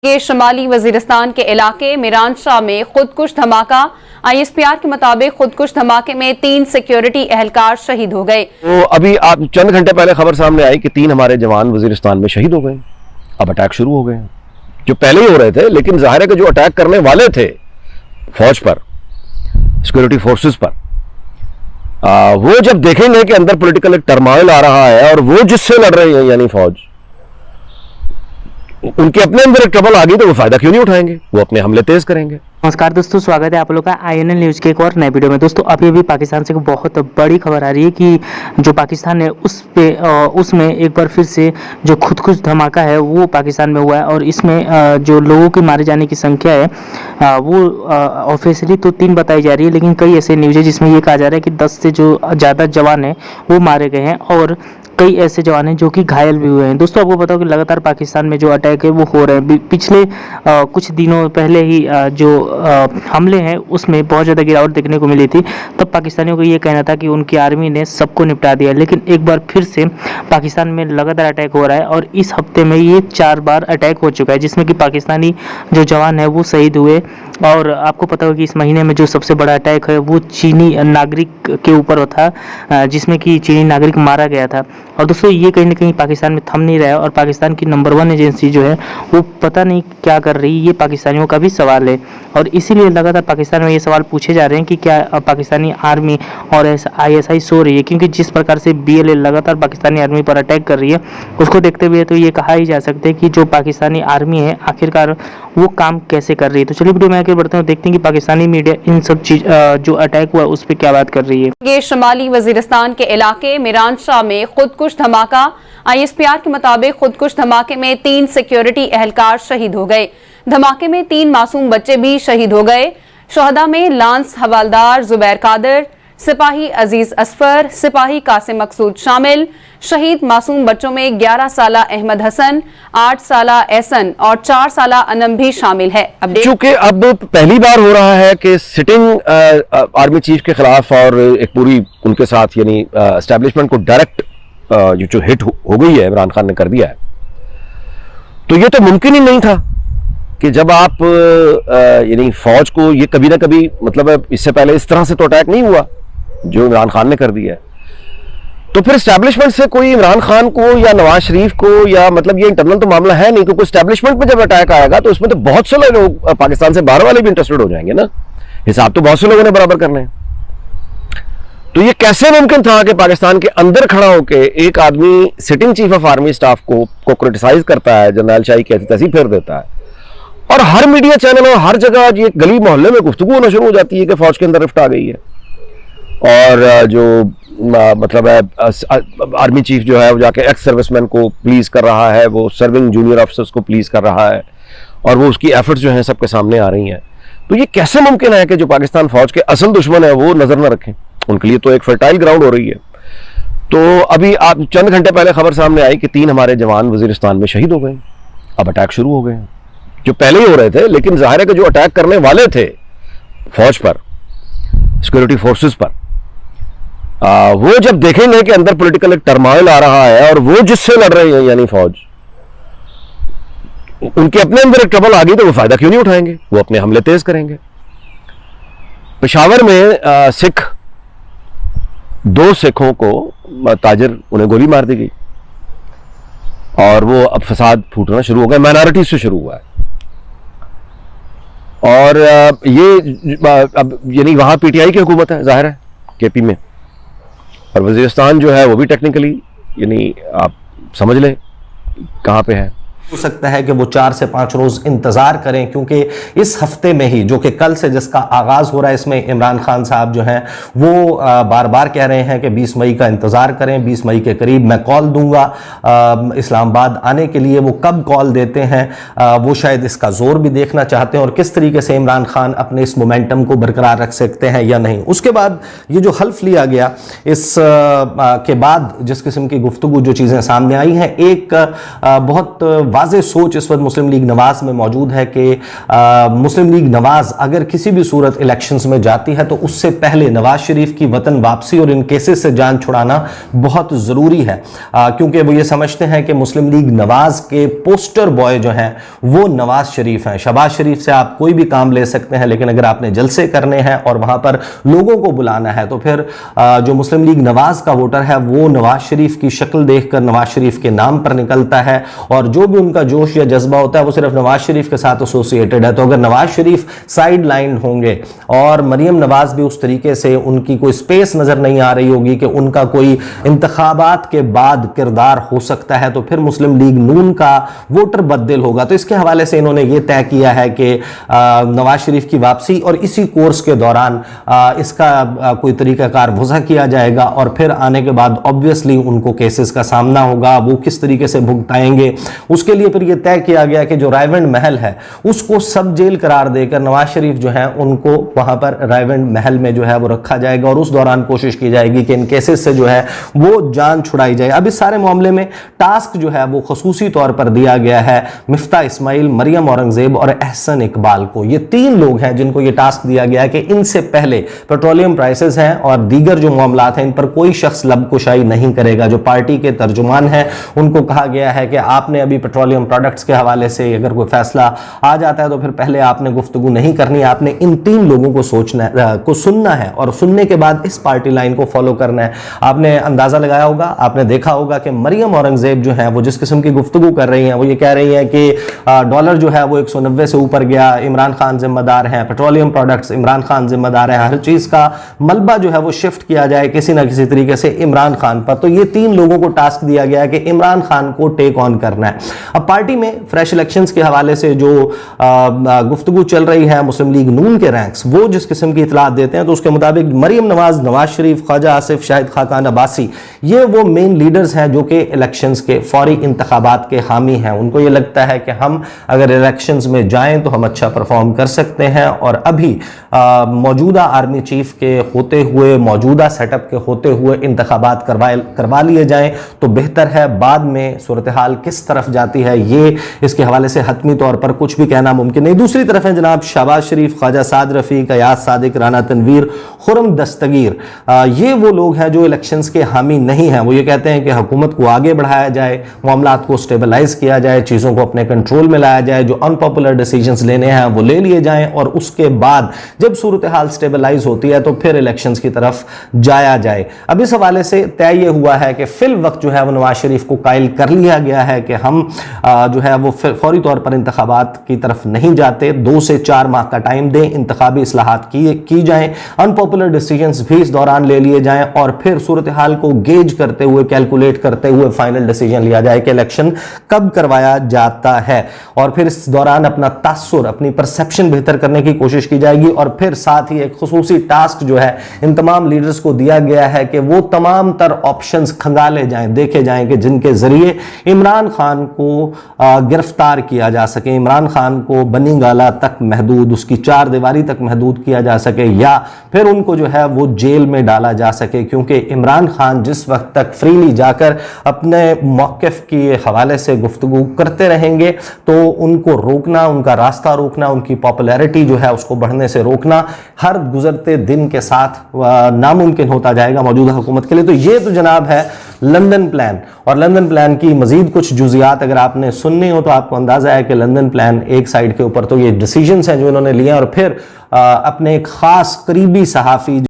के शुमाली वजीरिस्तान के इलाके मिरानशाह में खुदकुश धमाका। ISPR के मुताबिक खुदकुश धमाके में 3 सिक्योरिटी एहलकार शहीद हो गए। तो अभी आप चंद घंटे पहले खबर सामने आई कि 3 हमारे जवान वजीरिस्तान में शहीद हो गए। अब अटैक शुरू हो गए, जो पहले ही हो रहे थे, लेकिन जाहिर है कि जो अटैक करने वाले थे फौज पर, सिक्योरिटी फोर्सेस पर, वो जब देखेंगे कि अंदर पॉलिटिकल एक टर्मोइल आ रहा है और वो जिससे लड़ रहे हैं यानी फौज, उनके अपने अंदर एक ट्रबल आ गई, तो वो फायदा क्यों नहीं उठाएंगे, वो अपने हमले तेज करेंगे। नमस्कार दोस्तों, स्वागत है आप लोगों का INL न्यूज़ के एक और नए वीडियो में। दोस्तों अभी पाकिस्तान से बहुत बड़ी खबर आ रही है कि जो पाकिस्तान है उसमें एक बार फिर से जो खुदकुश धमाका है वो पाकिस्तान में हुआ है। और इसमें जो लोगों के मारे जाने की संख्या है वो ऑफिशियली तो 3 बताई जा रही है, लेकिन कई ऐसे न्यूज़ है जिसमें ये कहा जा रहा है कि 10 से जो ज़्यादा जवान हैं वो मारे गए हैं और कई ऐसे जवान हैं जो कि घायल भी हुए हैं। दोस्तों आपको बताओ कि लगातार पाकिस्तान में जो अटैक है वो हो रहे हैं। पिछले कुछ दिनों पहले ही जो हमले हैं उसमें बहुत ज़्यादा गिरावट देखने को मिली थी। तब पाकिस्तानियों को ये कहना था कि उनकी आर्मी ने सबको निपटा दिया, लेकिन एक बार फिर से पाकिस्तान में लगातार अटैक हो रहा है और इस हफ्ते में ये 4 बार अटैक हो चुका है, जिसमें कि पाकिस्तानी जो जवान है वो शहीद हुए। और आपको पता होगा कि इस महीने में जो सबसे बड़ा अटैक है वो चीनी नागरिक के ऊपर था, जिसमें कि चीनी नागरिक मारा गया था। और दोस्तों ये कहीं ना कहीं पाकिस्तान में थम नहीं रहा है और पाकिस्तान की नंबर 1 एजेंसी जो है वो पता नहीं क्या कर रही है, ये पाकिस्तानियों का भी सवाल है। और इसीलिए लगातार पाकिस्तान में ये सवाल पूछे जा रहे हैं कि क्या पाकिस्तानी आर्मी और ISI सो रही है, क्योंकि जिस प्रकार से BLA लगातार पाकिस्तानी आर्मी पर अटैक कर रही है उसको देखते हुए तो ये कहा ही जा सकता है कि जो पाकिस्तानी आर्मी है आखिरकार वो काम कैसे कर रही है। तो चलिए वीडियो में आगे बढ़ते हैं, देखते हैं कि पाकिस्तानी मीडिया इन सब चीज जो अटैक हुआ उस पर क्या बात कर रही है। के शुमाली वजीरिस्तान के इलाके मिरानशाह में खुदकुश धमाका। ISPR के मुताबिक खुदकुश धमाके में 3 सिक्योरिटी एहलकार शहीद हो गए। धमाके में 3 मासूम बच्चे भी शहीद हो गए। शहदा में लांस हवालदार जुबैर कादर, सिपाही अजीज असफर, सिपाही कासिम मकसूद शामिल। शहीद मासूम बच्चों में 11 साला अहमद हसन, 8 साला एहसन और 4 साला अनम भी शामिल है। चूंकि अब पहली बार हो रहा है कि सिटिंग आर्मी चीफ के खिलाफ और एक पूरी उनके साथ यानी एस्टेब्लिशमेंट को डायरेक्ट जो हिट हो गई है, इमरान खान ने कर दिया है, तो ये तो मुमकिन ही नहीं था कि जब आप यानी फौज को ये कभी ना कभी, मतलब इससे पहले इस तरह से तो अटैक नहीं हुआ जो इमरान खान ने कर दिया है। तो फिर एस्टैब्लिशमेंट से कोई इमरान खान को या नवाज शरीफ को, या मतलब ये इंटरनल तो मामला है नहीं, क्योंकि एस्टैब्लिशमेंट पे जब अटैक आएगा तो उसमें तो बहुत से लोग पाकिस्तान से बाहर वाले भी इंटरेस्टेड हो जाएंगे ना, हिसाब तो बहुत से लोगों ने बराबर करने हैं। तो ये कैसे मुमकिन था कि पाकिस्तान के अंदर खड़ा होकर एक आदमी sitting chief of army staff को क्रिटिसाइज करता है, जनरल शाही कैसी तैसी फेर देता है, और हर मीडिया चैनल और हर जगह ये गली मोहल्ले में गुफ्तगू होना शुरू हो जाती है कि फौज के अंदर रिफ्ट आ गई है और जो मतलब है आर्मी चीफ जो है वो जाके एक्स सर्विसमैन को प्लीज कर रहा है, वो सर्विंग जूनियर ऑफिसर्स को प्लीज कर रहा है और वो उसकी एफर्ट्स जो हैं सबके सामने आ रही हैं। तो ये कैसे मुमकिन है कि जो पाकिस्तान फौज के असल दुश्मन है वो नजर न रखें? उनके लिए तो एक फर्टाइल ग्राउंड हो रही है। तो अभी आप चंद घंटे पहले खबर सामने आई कि 3 हमारे जवान वजीरिस्तान में शहीद हो गए। अब अटैक शुरू हो गए, जो पहले ही हो रहे थे, लेकिन जाहिर है कि जो अटैक करने वाले थे फौज पर, सिक्योरिटी फोर्सेस पर, वो जब देखेंगे कि अंदर पॉलिटिकल एक टर्मोइल आ रहा है और वो जिससे लड़ रहे हैं यानी फौज, उनके अपने अंदर एक ट्रबल आ गई, तो वो फायदा क्यों नहीं उठाएंगे, वो अपने हमले तेज करेंगे। पेशावर में दो सिखों को ताजिर, उन्हें गोली मार दी गई और वो अब फसाद फूटना शुरू हो गया, माइनॉरिटीज से शुरू हुआ है। और ये अब यानी वहां PTI की हुकूमत है जाहिर है KP में, और वजीरिस्तान जो है वो भी टेक्निकली यानी आप समझ लें कहां पे है। हो सकता है कि वो 4 से 5 रोज इंतजार करें, क्योंकि इस हफ्ते में ही, जो कि कल से जिसका आगाज हो रहा है, इसमें इमरान खान साहब जो हैं वो बार बार कह रहे हैं कि 20 मई का इंतजार करें, 20 मई के करीब मैं कॉल दूंगा इस्लामाबाद आने के लिए। वो कब कॉल देते हैं वो शायद इसका जोर भी देखना चाहते हैं और किस तरीके से इमरान खान अपने इस मोमेंटम को बरकरार रख सकते हैं या नहीं। उसके बाद ये जो हल्फ लिया गया, इस के बाद जिस किस्म की गुफ्तगू जो चीजें सामने आई हैं, एक बहुत वाज़ेह सोच इस वक्त मुस्लिम लीग नवाज में मौजूद है कि मुस्लिम लीग नवाज अगर किसी भी सूरत इलेक्शंस में जाती है तो उससे पहले नवाज शरीफ की वतन वापसी और इन केसेस से जान छुड़ाना बहुत ज़रूरी है, क्योंकि वो ये समझते हैं कि मुस्लिम लीग नवाज के पोस्टर बॉय जो हैं वो नवाज शरीफ हैं। शहबाज शरीफ से आप कोई भी काम ले सकते हैं, लेकिन अगर आपने जलसे करने हैं और वहां पर लोगों को बुलाना है तो फिर जो मुस्लिम लीग नवाज का वोटर है वो नवाज शरीफ की शक्ल देखकर नवाज शरीफ के नाम पर निकलता है, और जो भी उनका जोश या जज्बा होता है वो सिर्फ नवाज शरीफ के साथ एसोसिएटेड है। तो अगर नवाज शरीफ साइड लाइन होंगे और मरियम नवाज भी उस तरीके से उनकी कोई स्पेस नजर नहीं आ रही होगी कि उनका कोई इंतखाबात के बाद किरदार हो सकता है, तो फिर मुस्लिम लीग नून का वोटर बदल होगा। तो इसके हवाले से इन्होंने ये तय किया है कि नवाज शरीफ की वापसी और इसी कोर्स के दौरान इसका कोई तरीकाकार वज़ा किया जाएगा, और फिर आने के बाद ऑब्वियसली उनको केसेस का सामना होगा, वो किस तरीके से भुगताएंगे। उसके लिए फिर यह तय किया गया कि जो रायवंड महल है उसको सब जेल करार देकर नवाज शरीफ जो है उनको वहां पर रायवंड महल में जो है वो रखा जाएगा, और उस दौरान कोशिश की जाएगी कि इन केसेस से जो है वो जान छुड़ाई जाए। अब इस सारे मामले में टास्क जो है वो खसूसी तौर पर दिया गया है मिफ्ता इस्माइल, मरियम औरंगजेब और एहसन इकबाल को। ये तीन लोग हैं जिनको ये टास्क दिया गया है कि इनसे पहले पेट्रोलियम प्राइसेस हैं और दीगर जो मामलात हैं इन पर कोई शख्स लबकुशाई नहीं करेगा। जो पार्टी के तर्जुमान हैं उनको कहा गया है कि आपने अभी पेट्रोलियम प्रोडक्ट्स के हवाले से अगर कोई फैसला आ जाता है तो फिर पहले आपने गुफ्तगू नहीं करनी, आपने इन तीन लोगों को सुनना है और सुनने के बाद इस पार्टी लाइन को फॉलो करना है। आपने अंदाजा लगाया होगा, आपने देखा होगा कि मरियम औरंगजेब जो है वो जिस किस्म की गुफ्तगू कर रही हैं, वो ये कह रही हैं कि डॉलर जो है वो 190 से ऊपर गया, इमरान खान जिम्मेदार हैं, पेट्रोलियम प्रोडक्ट्स इमरान खान जिम्मेदार है, हर चीज का मलबा जो है वो शिफ्ट किया जाए किसी ना किसी तरीके से इमरान खान पर। तो ये तीन लोगों को टास्क दिया गया है कि इमरान खान को टेक ऑन करना है। अब पार्टी में फ्रेश इलेक्शंस के हवाले से जो गुफ्तगू चल रही है मुस्लिम लीग नून के रैंक्स वो जिस किस्म की इतलात देते हैं तो उसके मुताबिक मरियम नवाज, नवाज शरीफ, ख्वाजा आसिफ, शाहिद खाकान अब्बासी ये वो मेन लीडर्स हैं जो कि इलेक्शंस के फौरी इंतखाबात के हामी हैं। उनको ये लगता है कि हम अगर इलेक्शंस में जाएं तो हम अच्छा परफॉर्म कर सकते हैं, और अभी मौजूदा आर्मी चीफ के होते हुए, मौजूदा सेटअप के होते हुए इंतखाबात करवा लिए जाएं तो बेहतर है। बाद में सूरत हाल किस तरफ जाती है ये इसके हवाले से हतमी तौर पर कुछ भी कहना मुमकिन नहीं। दूसरी तरफ है जनाब शहबाज शरीफ, ख्वाजा साद रफीक, अयाज सादिक, राना तनवीर, खुरम दस्तगीर। ये वो लोग हैं जो इलेक्शंस के हामी नहीं हैं। वो ये कहते हैं कि हुकूमत को आगे बढ़ाया जाए, मामलात को स्टेबलाइज किया जाए, चीज़ों को अपने कंट्रोल में लाया जाए, जो अनपॉपुलर डिसीजंस लेने हैं वो ले लिए जाएं, और उसके बाद जब सूरत हाल स्टेबलाइज होती है तो फिर इलेक्शंस की तरफ जाया जाए। अब इस हवाले से तय ये हुआ है कि फिल वक्त जो है वो नवाज शरीफ को कायल कर लिया गया है कि हम जो है वो फौरी तौर पर इंतखाबात की तरफ नहीं जाते, 2 से 4 माह का टाइम दें, इंतखाबी इस्लाहात की जाएं, अनपॉपुलर डिसीजंस भी इस दौरान ले लिए जाएं, और फिर सूरत हाल को गेज करते हुए, कैलकुलेट करते हुए फाइनल डिसीजन लिया जाए कि इलेक्शन कब करवाया जाता है। और फिर इस दौरान अपना तासुर, अपनी परसेप्शन बेहतर करने की कोशिश की जाएगी, और फिर साथ ही एक खुसूसी टास्क जो है इन तमाम लीडर्स को दिया गया है कि वो तमाम तर ऑप्शंस खंगाले जाएं, देखे जाएं कि जिनके जरिए इमरान खान को गिरफ्तार किया जा सके, इमरान खान को बनी गाला तक महदूद, उसकी 4 दीवारी तक महदूद किया जा सके, या फिर उनको जो है वो जेल में डाला जा सके। क्योंकि इमरान खान जिस वक्त तक फ्रीली जाकर अपने मौक़िफ़ के हवाले से गुफ्तगू करते रहेंगे तो उनको रोकना, उनका रास्ता रोकना, उनकी पॉपुलैरिटी जो है उसको बढ़ने से रोकना हर गुजरते दिन के साथ नामुमकिन होता जाएगा मौजूदा हुकूमत के लिए। तो ये तो जनाब है लंदन प्लान, और लंदन प्लान की मजीद कुछ जुजियात अगर आपने सुननी हो तो आपको अंदाजा है कि लंदन प्लान एक साइड के ऊपर तो ये डिसीजंस हैं जो इन्होंने लिए, और फिर अपने एक खास करीबी सहाफ़ी